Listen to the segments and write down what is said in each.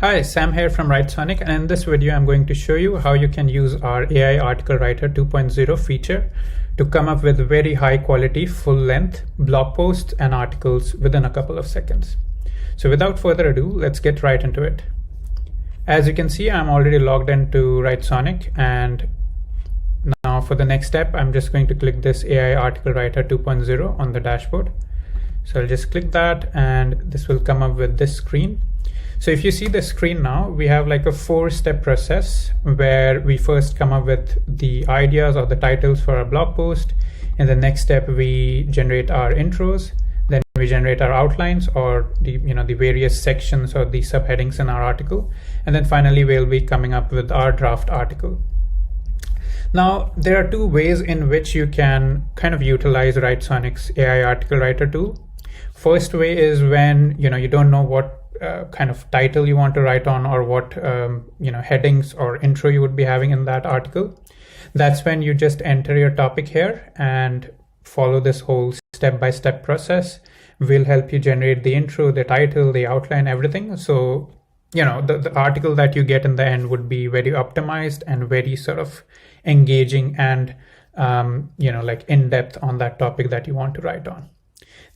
Hi, Sam here from Writesonic, and in this video I'm going to show you how you can use our AI Article Writer 2.0 feature to come up with very high quality, full-length blog posts and articles within a couple of seconds. So without further ado, let's get right into it. As you can see, I'm already logged into Writesonic, and now for the next step, I'm just going to click this AI Article Writer 2.0 on the dashboard. So I'll just click that and this will come up with this screen. So if you see the screen now, we have like a 4-step process where we first come up with the ideas or the titles for our blog post. In the next step, we generate our intros. Then we generate our outlines or the various sections or the subheadings in our article. And then finally, we'll be coming up with our draft article. Now, there are two ways in which you can kind of utilize Writesonic's AI Article Writer tool. First way is when you don't know what kind of title you want to write on or what headings or intro you would be having in that article. That's when you just enter your topic here and follow this whole step-by-step process. Will help you generate the intro, the title, the outline, everything. So the article that you get in the end would be very optimized and very sort of engaging and like in-depth on that topic that you want to write on.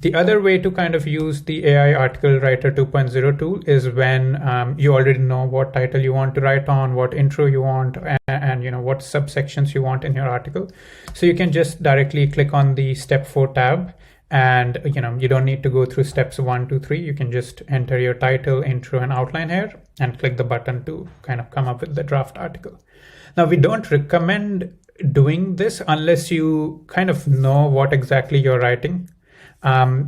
The other way to kind of use the AI Article Writer 2.0 tool is when you already know what title you want to write on, what intro you want, and what subsections you want in your article. So you can just directly click on the Step 4 tab, and you don't need to go through steps 1, 2, 3. You can just enter your title, intro, and outline here, and click the button to kind of come up with the draft article. Now, we don't recommend doing this unless you kind of know what exactly you're writing.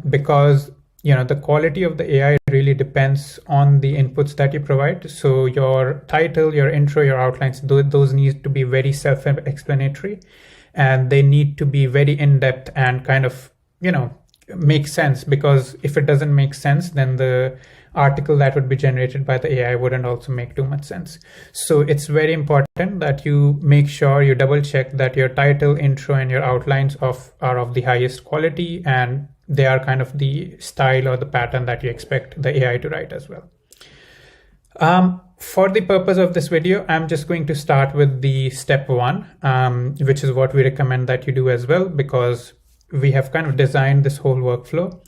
Because the quality of the AI really depends on the inputs that you provide. So your title, your intro, your outlines, those need to be very self-explanatory, and they need to be very in-depth and kind of make sense, because if it doesn't make sense, then the article that would be generated by the AI wouldn't also make too much sense. So it's very important that you make sure you double check that your title, intro, and your outlines are of the highest quality, and they are kind of the style or the pattern that you expect the AI to write as well. For the purpose of this video, I'm just going to start with the step 1, which is what we recommend that you do as well, because we have kind of designed this whole workflow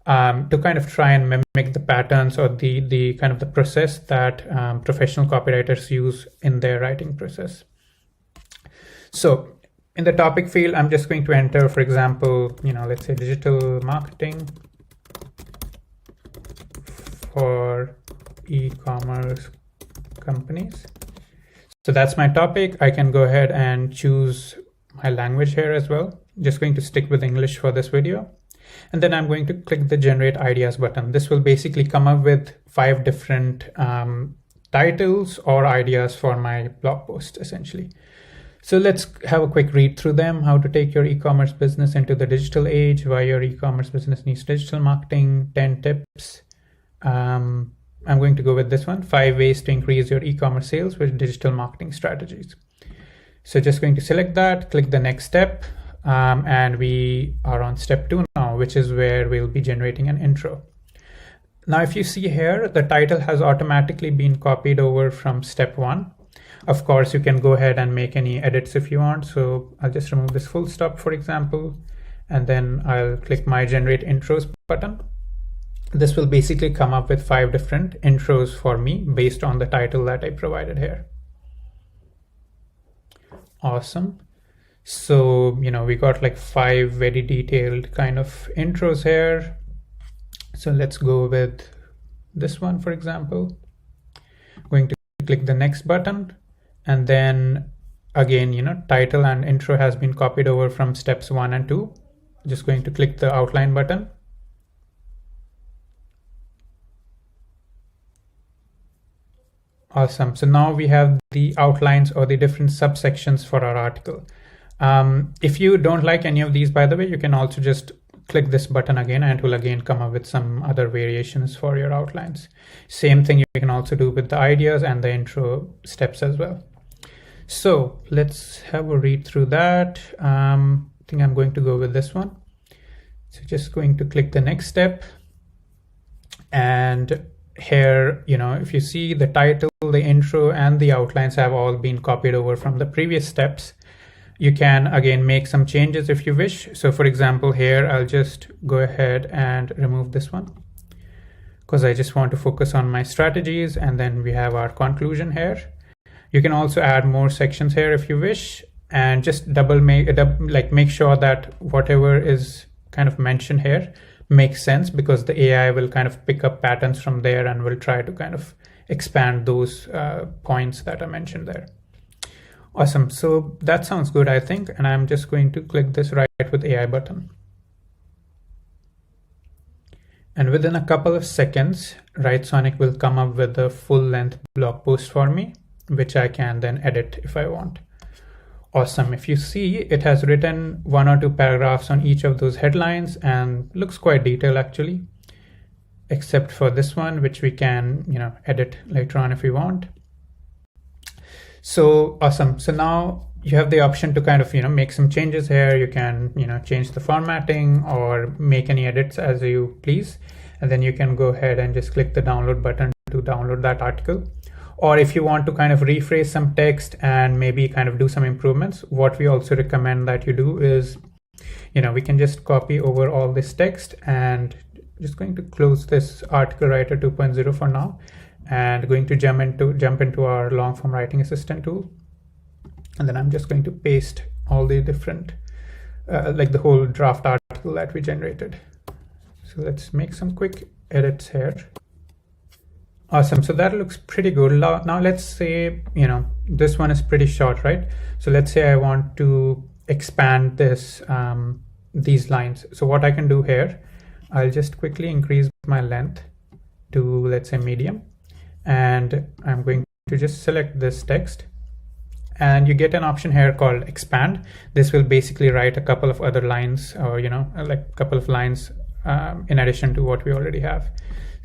to kind of try and mimic the patterns or the kind of the process that professional copywriters use in their writing process. So in the topic field, I'm just going to enter, for example, let's say digital marketing for e-commerce companies. So that's my topic. I can go ahead and choose my language here as well. Just going to stick with English for this video. And then I'm going to click the Generate Ideas button. This will basically come up with 5 different titles or ideas for my blog post, essentially. So let's have a quick read through them. How to take your e-commerce business into the digital age, why your e-commerce business needs digital marketing, 10 tips. I'm going to go with this one, 5 ways to increase your e-commerce sales with digital marketing strategies. So just going to select that, click the next step, and we are on step 2 now, which is where we'll be generating an intro. Now, if you see here, the title has automatically been copied over from step 1. Of course, you can go ahead and make any edits if you want. So I'll just remove this full stop, for example, and then I'll click my Generate Intros button. This will basically come up with 5 different intros for me based on the title that I provided here. Awesome. So, we got like 5 very detailed kind of intros here. So let's go with this one, for example. I'm going to click the next button. And then again, title and intro has been copied over from steps 1 and 2. Just going to click the outline button. Awesome. So now we have the outlines or the different subsections for our article. If you don't like any of these, by the way, you can also just click this button again and it will again come up with some other variations for your outlines. Same thing you can also do with the ideas and the intro steps as well. So let's have a read through that. I think I'm going to go with this one. So just going to click the next step, and here, if you see the title, the intro, and the outlines have all been copied over from the previous steps. You can again make some changes if you wish. So for example, here I'll just go ahead and remove this one because I just want to focus on my strategies, and then we have our conclusion here. You can also add more sections here if you wish, and just make sure that whatever is kind of mentioned here makes sense, because the AI will kind of pick up patterns from there and will try to kind of expand those points that are mentioned there. Awesome. So that sounds good, I think. And I'm just going to click this Write with AI button. And within a couple of seconds, Writesonic will come up with a full-length blog post for me, which I can then edit if I want. Awesome. If you see, it has written 1 or 2 paragraphs on each of those headlines and looks quite detailed actually, except for this one, which we can, edit later on if we want. So awesome. So now you have the option to kind of, make some changes here. You can, change the formatting or make any edits as you please. And then you can go ahead and just click the download button to download that article. Or if you want to kind of rephrase some text and maybe kind of do some improvements, what we also recommend that you do is, we can just copy over all this text, and just going to close this article writer 2.0 for now, and going to jump into our long form writing assistant tool. And then I'm just going to paste all the different, like the whole draft article that we generated. So let's make some quick edits here. Awesome. So that looks pretty good. Now let's say, this one is pretty short, right? So let's say I want to expand this, these lines. So what I can do here, I'll just quickly increase my length to, let's say, medium. And I'm going to just select this text, and you get an option here called expand. This will basically write a couple of other lines, or, like a couple of lines in addition to what we already have.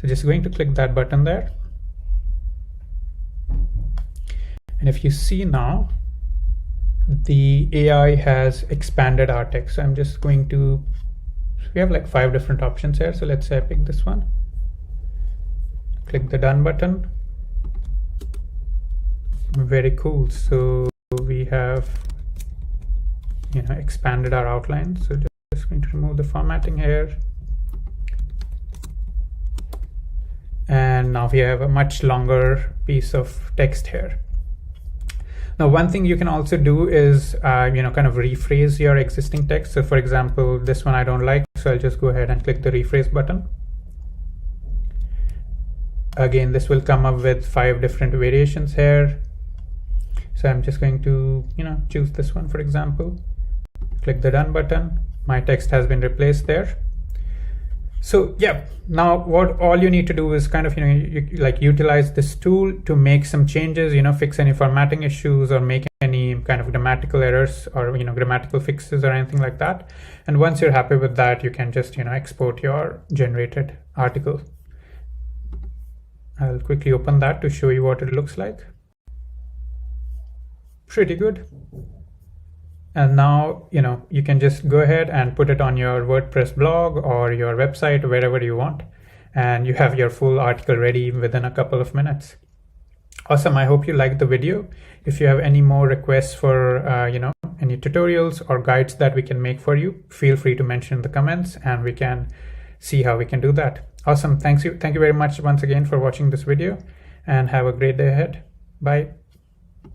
So just going to click that button there. And if you see now, the AI has expanded our text. So I'm just going to, we have like 5 different options here. So let's say I pick this one. Click the done button. Very cool. So we have, expanded our outline. So just going to remove the formatting here. And now we have a much longer piece of text here. Now, one thing you can also do is, kind of rephrase your existing text. So for example, this one I don't like, so I'll just go ahead and click the rephrase button. Again, this will come up with 5 different variations here. So I'm just going to, choose this one, for example, click the done button. My text has been replaced there. So yeah, now what all you need to do is kind of, utilize this tool to make some changes, fix any formatting issues or make any kind of grammatical errors or, grammatical fixes or anything like that. And once you're happy with that, you can just, export your generated article. I'll quickly open that to show you what it looks like. Pretty good. And now, you can just go ahead and put it on your WordPress blog or your website, wherever you want. And you have your full article ready within a couple of minutes. Awesome. I hope you liked the video. If you have any more requests for, any tutorials or guides that we can make for you, feel free to mention in the comments and we can see how we can do that. Awesome. Thank you very much once again for watching this video, and have a great day ahead. Bye.